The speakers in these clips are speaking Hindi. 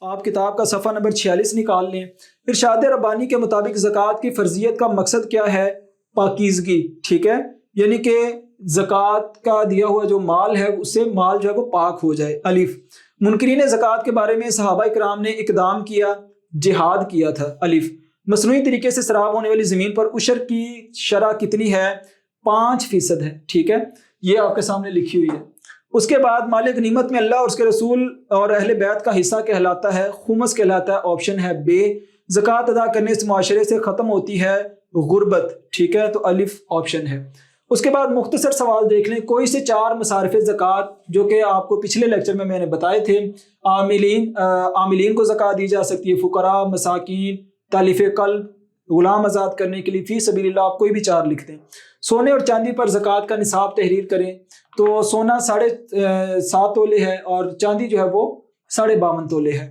आप किताब का सफ़ा नंबर 46 निकाल लें। इरशाद रब्बानी के मुताबिक ज़कात की फ़र्जियत का मकसद क्या है? पाकीज़गी, ठीक है, यानी कि ज़कात का दिया हुआ जो माल है उससे माल जो है वो पाक हो जाए। अलिफ, मुनकरीन ज़कात के बारे में सहाबा इकराम ने इकदाम किया, जिहाद किया था। अलिफ, मसनूई तरीके से सराब होने वाली ज़मीन पर उशर की शरह कितनी है? 5% है, ठीक है, ये आपके सामने लिखी हुई है। उसके बाद माल गनीमत में अल्लाह और उसके रसूल और अहले बैत का हिस्सा कहलाता है, खुमस कहलाता है। ऑप्शन है बे। ज़कात अदा करने से मुआशरे से ख़त्म होती है गुर्बत, ठीक है, तो अलिफ ऑप्शन है। उसके बाद मुख्तसर सवाल देख लें, कोई से 4 मसारिफ़ ज़कात जो कि आपको पिछले लेक्चर में मैंने बताए थे। आमिलीन को ज़कात दी जा सकती है, फ़ुकरा, मसाकीन, तालिफ़ कल्ब, गुलाम आज़ाद करने के लिए, फ़ी सबीलिल्लाह, आप कोई भी 4 लिख दें। सोने और चांदी पर ज़कात का निसाब तहरीर करें, तो सोना 7.5 तोले है और चांदी जो है वो 52.5 तोले है।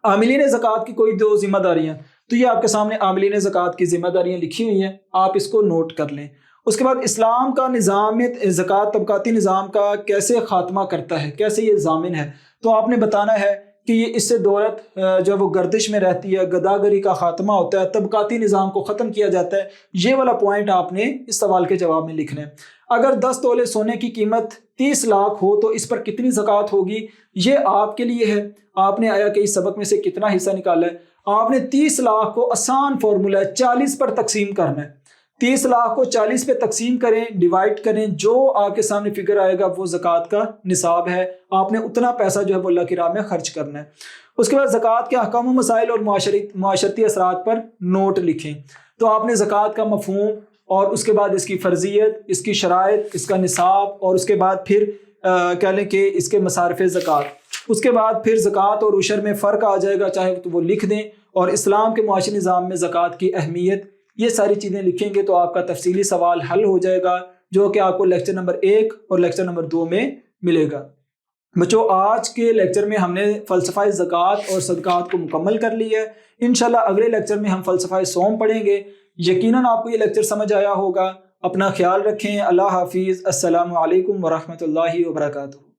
आमिलीन ज़कात की कोई 2 जिम्मेदारियाँ, तो ये आपके सामने आमिलीन ज़कात की जिम्मेदारियाँ लिखी हुई हैं, आप इसको नोट कर लें। उसके बाद इस्लाम का निज़ाम ज़कात तबकाती निज़ाम का कैसे ख़ात्मा करता है, कैसे ये ज़ामिन है, तो आपने बताना है कि ये इससे दौलत जो वो गर्दिश में रहती है, गदागरी का ख़ात्मा होता है, तबकाती निज़ाम को ख़त्म किया जाता है। ये वाला पॉइंट आपने इस सवाल के जवाब में लिखना है। अगर 10 तोले सोने की कीमत 30 लाख हो तो इस पर कितनी ज़कात होगी? ये आपके लिए है। आपने आया कि इस सबक में से कितना हिस्सा निकाला है। आपने 30 लाख को आसान फॉर्मूला है 40 पर तकसीम करना है। 30 लाख को 40 पे तकसीम करें, डिवाइड करें, जो आपके सामने फिगर आएगा वो ज़कात का निसाब है। आपने उतना पैसा जो है वो अल्लाह की राह में खर्च करना है। उसके बाद ज़कात के अहकाम व मसाइल और मुआशरती असरात पर नोट लिखें। तो आपने ज़कात का मफ़हूम और उसके बाद इसकी फ़र्जियत, इसकी शराइत, इसका निसाब और उसके बाद फिर कह लें कि इसके मसारिफ़ ज़कात, उसके बाद फिर ज़कात और उशर में फ़र्क आ जाएगा, चाहे तो वो लिख दें, और इस्लाम के मुआशी निज़ाम में ज़कात की अहमियत, ये सारी चीज़ें लिखेंगे तो आपका तफसीली सवाल हल हो जाएगा, जो कि आपको लेक्चर नंबर 1 और लेक्चर नंबर 2 में मिलेगा। बच्चों, आज के लेक्चर में हमने फ़लसफ़ा ज़कात और सदक़ात को मुकम्मल कर लिया है। इंशाल्लाह अगले लेक्चर में हम फ़लसफ़ा सौम पढ़ेंगे। यकीनन आपको ये लेक्चर समझ आया होगा। अपना ख्याल रखें। अल्लाह हाफिज़। अस्सलामु अलैकुम व रहमतुल्लाहि व बरकातुहू।